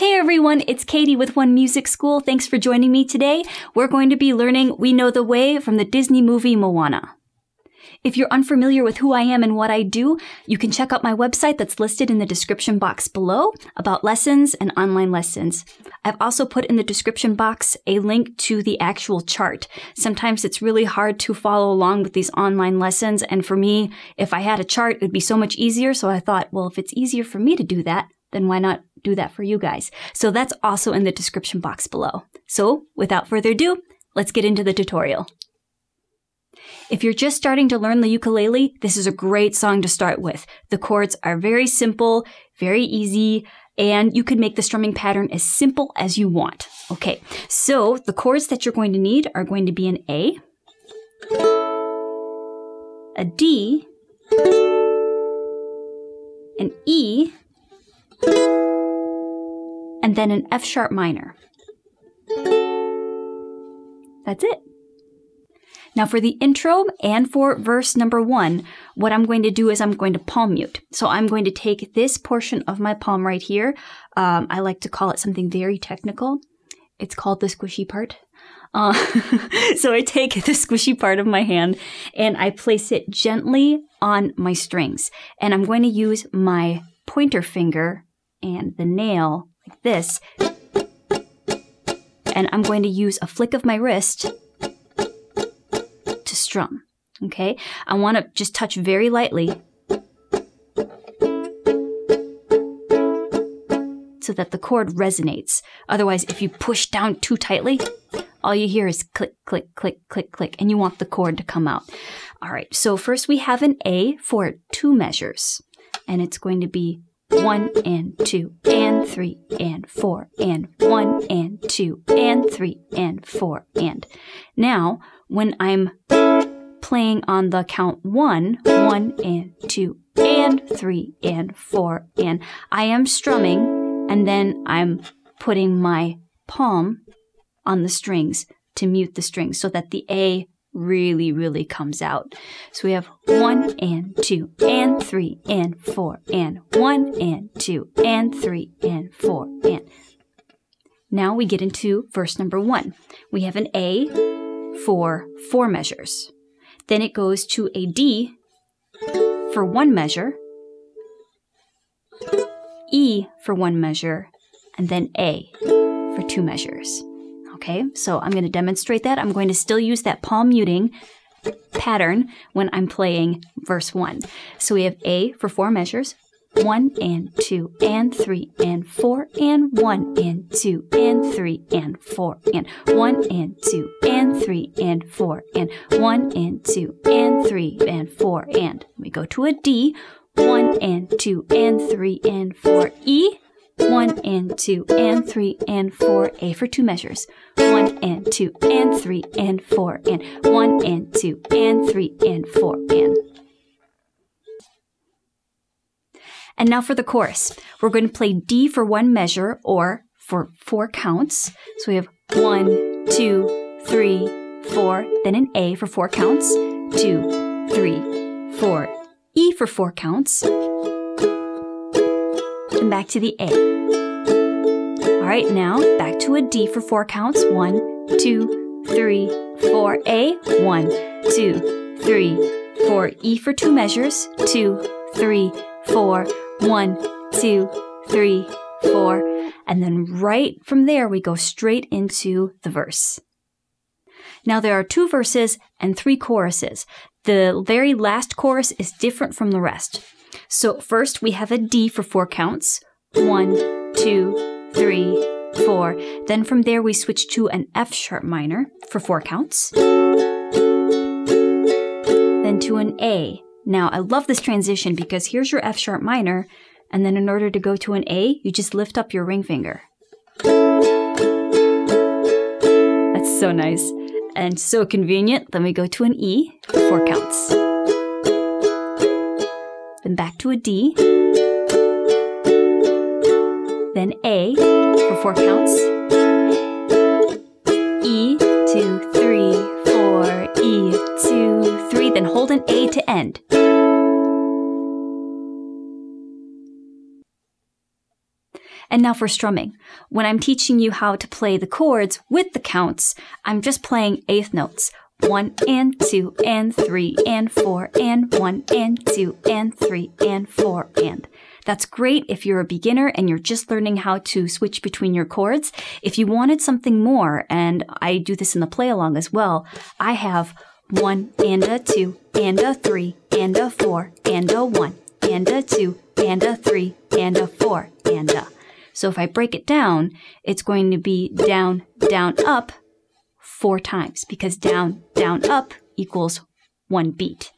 Hey everyone, it's Katie with One Music School. Thanks for joining me today. We're going to be learning We Know the Way from the Disney movie Moana. If you're unfamiliar with who I am and what I do, you can check out my website that's listed in the description box below about lessons and online lessons. I've also put in the description box a link to the actual chart. Sometimes it's really hard to follow along with these online lessons, and for me, if I had a chart, it would be so much easier, so I thought, well, if it's easier for me to do that, then why not do that for you guys? So that's also in the description box below. So without further ado, let's get into the tutorial. If you're just starting to learn the ukulele, this is a great song to start with. The chords are very simple, very easy, and you can make the strumming pattern as simple as you want. Okay, so the chords that you're going to need are going to be an A, a D, an E, and then an F sharp minor. That's it. Now for the intro and for verse number 1, what I'm going to do is I'm going to palm mute. So I'm going to take this portion of my palm right here. I like to call it something very technical. It's called the squishy part. So I take the squishy part of my hand and I place it gently on my strings. And I'm going to use my pointer finger and the nail like this. And I'm going to use a flick of my wrist to strum. Okay? I want to just touch very lightly so that the chord resonates. Otherwise, if you push down too tightly, all you hear is click, click, click, click, click, and you want the chord to come out. All right, so first we have an A for 2 measures, and it's going to be 1 and 2 and 3 and 4 and 1 and 2 and 3 and 4 and. Now, when I'm playing on the count 1, 1 and 2 and 3 and 4 and, I am strumming and then I'm putting my palm on the strings to mute the strings so that the A really comes out. So we have 1 and 2 and 3 and 4 and 1 and 2 and 3 and 4 and. Now we get into verse number 1. We have an A for 4 measures. Then it goes to a D for 1 measure, E for 1 measure, and then A for 2 measures. Okay, so I'm going to demonstrate that. I'm going to still use that palm muting pattern when I'm playing verse 1. So we have A for 4 measures, 1 and 2 and 3 and 4 and 1 and 2 and 3 and 4 and 1 and 2 and 3 and 4 and 1 and 2 and 3 and 4 and. We go to a D, 1 and 2 and 3 and 4, E, 1 and 2 and 3 and 4, A for 2 measures, 1 and 2 and 3 and 4 and 1 and 2 and 3 and 4 and. And now for the chorus. We're going to play D for 1 measure or for 4 counts. So we have 1, 2, 3, 4, then an A for 4 counts, 2, 3, 4, E for 4 counts, and back to the A. All right, now back to a D for 4 counts. 1, 2, 3, 4, A. 1, 2, 3, 4, E for 2 measures. 2, 3, 4, 1, 2, 3, 4. And then right from there, we go straight into the verse. Now there are 2 verses and 3 choruses. The very last chorus is different from the rest. So first we have a D for 4 counts. 1, 2, 3, 4. Then from there we switch to an F sharp minor for 4 counts. Then to an A. Now I love this transition because here's your F sharp minor, and then in order to go to an A, you just lift up your ring finger. That's so nice and so convenient. Then we go to an E for 4 counts. Then back to a D, then A for 4 counts, E, 2, 3, 4, E, 2, 3, then hold an A to end. And now for strumming. When I'm teaching you how to play the chords with the counts, I'm just playing eighth notes. 1 and 2 and 3 and 4 and 1 and 2 and 3 and 4 and. That's great if you're a beginner and you're just learning how to switch between your chords. If you wanted something more, and I do this in the play along as well, I have 1 and a 2 and a 3 and a 4 and a 1 and a 2 and a 3 and a 4 and a. So if I break it down, it's going to be down, down, up 4 times because down, down, up equals 1 beat.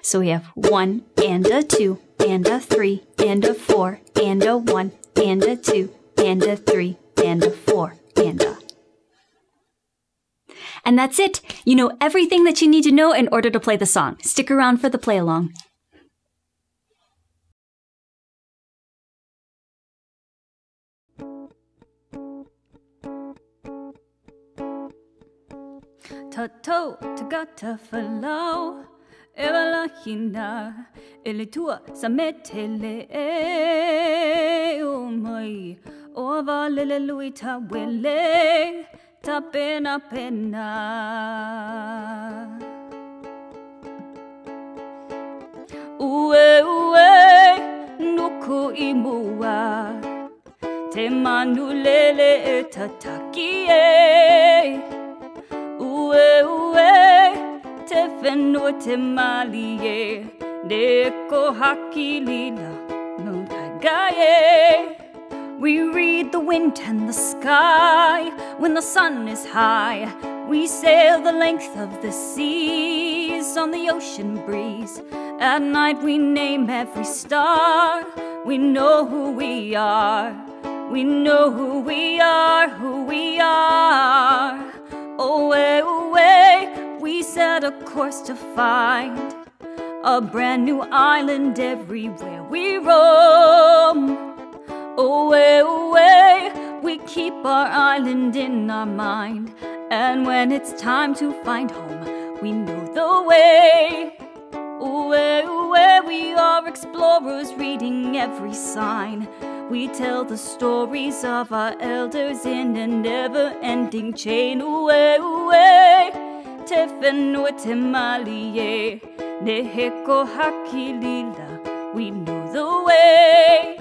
So we have 1 and a 2 and a 3 and a 4 and a 1 and a 2 and a 3 and a 4 and a. And that's it. You know everything that you need to know in order to play the song. Stick around for the play along. Tato tagata falau evala hina elitua sametele o mai o valele luita wele ta pena pena ue nuku imua te manulele tatakie te whenua te malie, ne ko haki lila no tagae. We read the wind and the sky when the sun is high. We sail the length of the seas on the ocean breeze. At night we name every star. We know who we are. We know who we are, who we are. Away, away, we set a course to find a brand new island everywhere we roam. Away, away, we keep our island in our mind. And when it's time to find home, we know the way. Away, away, we are explorers reading every sign. We tell the stories of our elders in a never-ending chain. Ue, ue, te whenua te malie, ne heko haki lila, we know the way.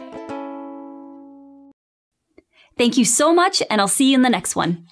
Thank you so much, and I'll see you in the next one.